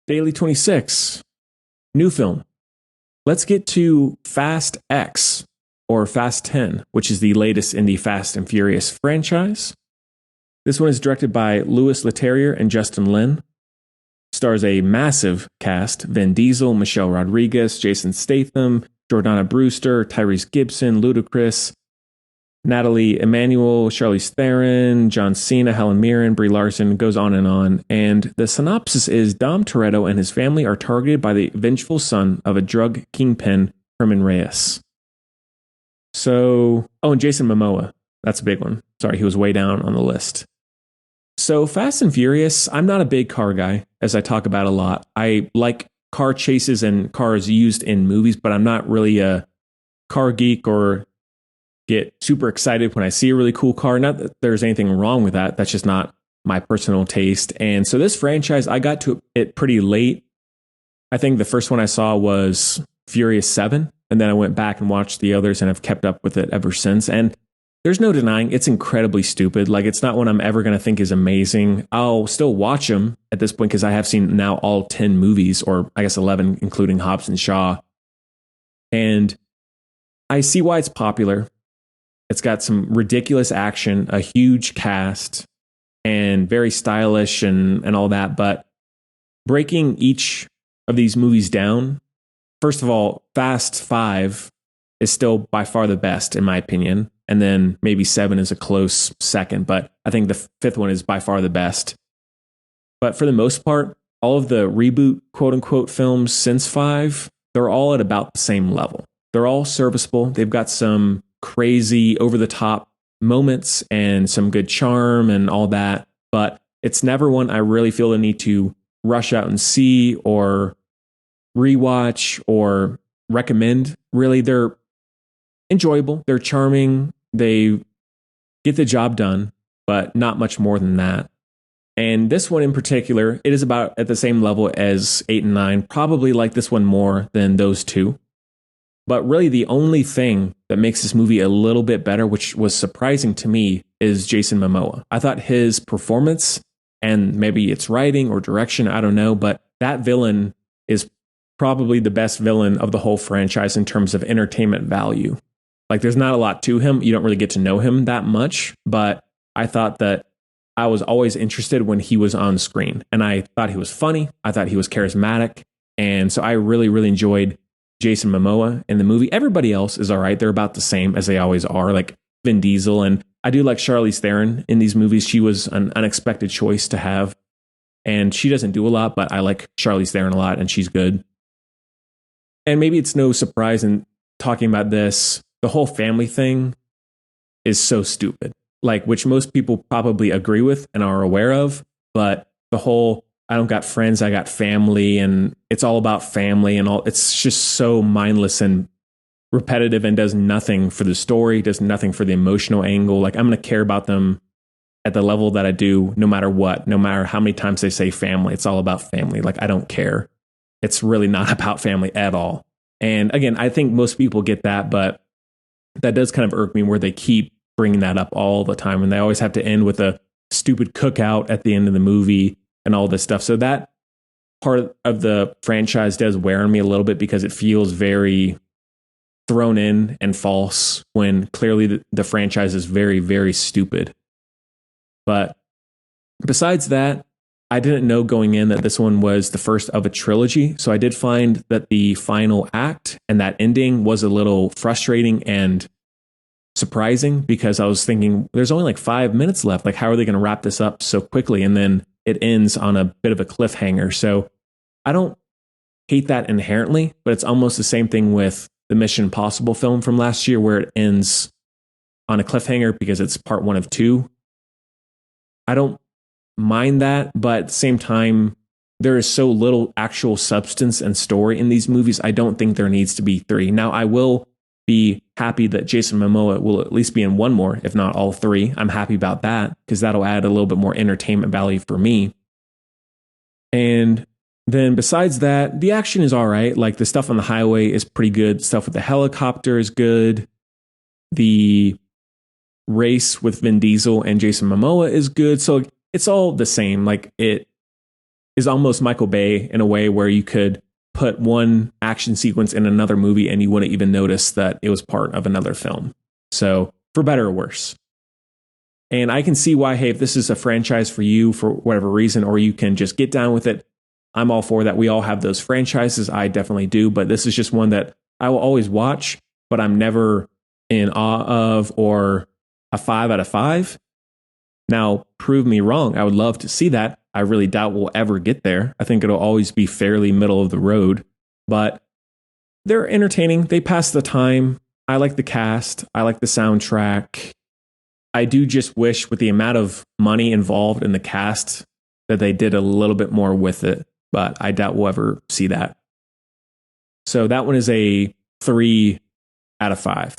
Daily 26, new film. Let's get to Fast X, or Fast 10, which is the latest in the Fast and Furious franchise. This one is directed by Louis Leterrier and Justin Lin. Stars a massive cast: Vin Diesel, Michelle Rodriguez, Jason Statham, Jordana Brewster, Tyrese Gibson, Ludacris, Natalie Emmanuel, Charlize Theron, John Cena, Helen Mirren, Brie Larson, goes on. And the synopsis is Dom Toretto and his family are targeted by the vengeful son of a drug kingpin, Herman Reyes. And Jason Momoa. That's a big one. Sorry, he was way down on the list. So Fast and Furious, I'm not a big car guy, as I talk about a lot. I like car chases and cars used in movies, but I'm not really a car geek or get super excited when I see a really cool car. Not that there's anything wrong with that. That's just not my personal taste. And so this franchise, I got to it pretty late. I think the first one I saw was Furious 7. And then I went back and watched the others and I've kept up with it ever since. And there's no denying it's incredibly stupid. Like, it's not one I'm ever going to think is amazing. I'll still watch them at this point because I have seen now all 10 movies, or I guess 11, including Hobbs and Shaw. And I see why it's popular. It's got some ridiculous action, a huge cast, and very stylish and all that. But breaking each of these movies down, first of all, Fast 5 is still by far the best, in my opinion. And then maybe 7 is a close second. But I think the fifth one is by far the best. But for the most part, all of the reboot, quote unquote, films since 5, they're all at about the same level. They're all serviceable. They've got some crazy over the top moments and some good charm and all that. But it's never one I really feel the need to rush out and see or rewatch or recommend. Really, they're enjoyable. They're charming. They get the job done, but not much more than that. And this one in particular, it is about at the same level as 8 and 9, probably like this one more than those two. But really the only thing that makes this movie a little bit better, which was surprising to me, is Jason Momoa. I thought his performance, and maybe it's writing or direction, I don't know, but that villain is probably the best villain of the whole franchise in terms of entertainment value. Like, there's not a lot to him. You don't really get to know him that much, but I thought that I was always interested when he was on screen, and I thought he was funny. I thought he was charismatic. And so I really, really enjoyed Jason Momoa in the movie. Everybody else is all right. They're about the same as they always are, like Vin Diesel. And I do like Charlize Theron in these movies. She was an unexpected choice to have, and she doesn't do a lot, but I like Charlize Theron a lot, and she's good. And maybe it's no surprise in talking about this, the whole family thing is so stupid, like, which most people probably agree with and are aware of. But the whole, I don't got friends, I got family, and it's all about family and all, it's just so mindless and repetitive and does nothing for the story, does nothing for the emotional angle. Like, I'm going to care about them at the level that I do, no matter what, no matter how many times they say family. It's all about family. Like, I don't care. It's really not about family at all. And again, I think most people get that, but that does kind of irk me where they keep bringing that up all the time. And they always have to end with a stupid cookout at the end of the movie and all this stuff. So that part of the franchise does wear on me a little bit because it feels very thrown in and false when clearly the franchise is very, very stupid. But besides that, I didn't know going in that this one was the first of a trilogy. So I did find that the final act and that ending was a little frustrating and surprising, because I was thinking there's only like 5 minutes left. Like, how are they going to wrap this up so quickly? And then it ends on a bit of a cliffhanger. So I don't hate that inherently, but it's almost the same thing with the Mission Impossible film from last year, where it ends on a cliffhanger because it's part 1 of 2. I don't mind that, but at the same time, there is so little actual substance and story in these movies. I don't think there needs to be 3. Now, I will be happy that Jason Momoa will at least be in one more, if not all 3. I'm happy about that because that'll add a little bit more entertainment value for me. And then besides that, the action is all right. Like, the stuff on the highway is pretty good. Stuff with the helicopter is good. The race with Vin Diesel and Jason Momoa is good. So it's all the same. Like, is almost Michael Bay in a way where you could put one action sequence in another movie and you wouldn't even notice that it was part of another film. So for better or worse. And I can see why, hey, if this is a franchise for you for whatever reason, or you can just get down with it, I'm all for that. We all have those franchises. I definitely do. But this is just one that I will always watch, but I'm never in awe of or a 5 out of 5. Now, prove me wrong. I would love to see that. I really doubt we'll ever get there. I think it'll always be fairly middle of the road, but they're entertaining. They pass the time. I like the cast. I like the soundtrack. I do just wish with the amount of money involved in the cast that they did a little bit more with it, but I doubt we'll ever see that. So that one is a 3 out of 5.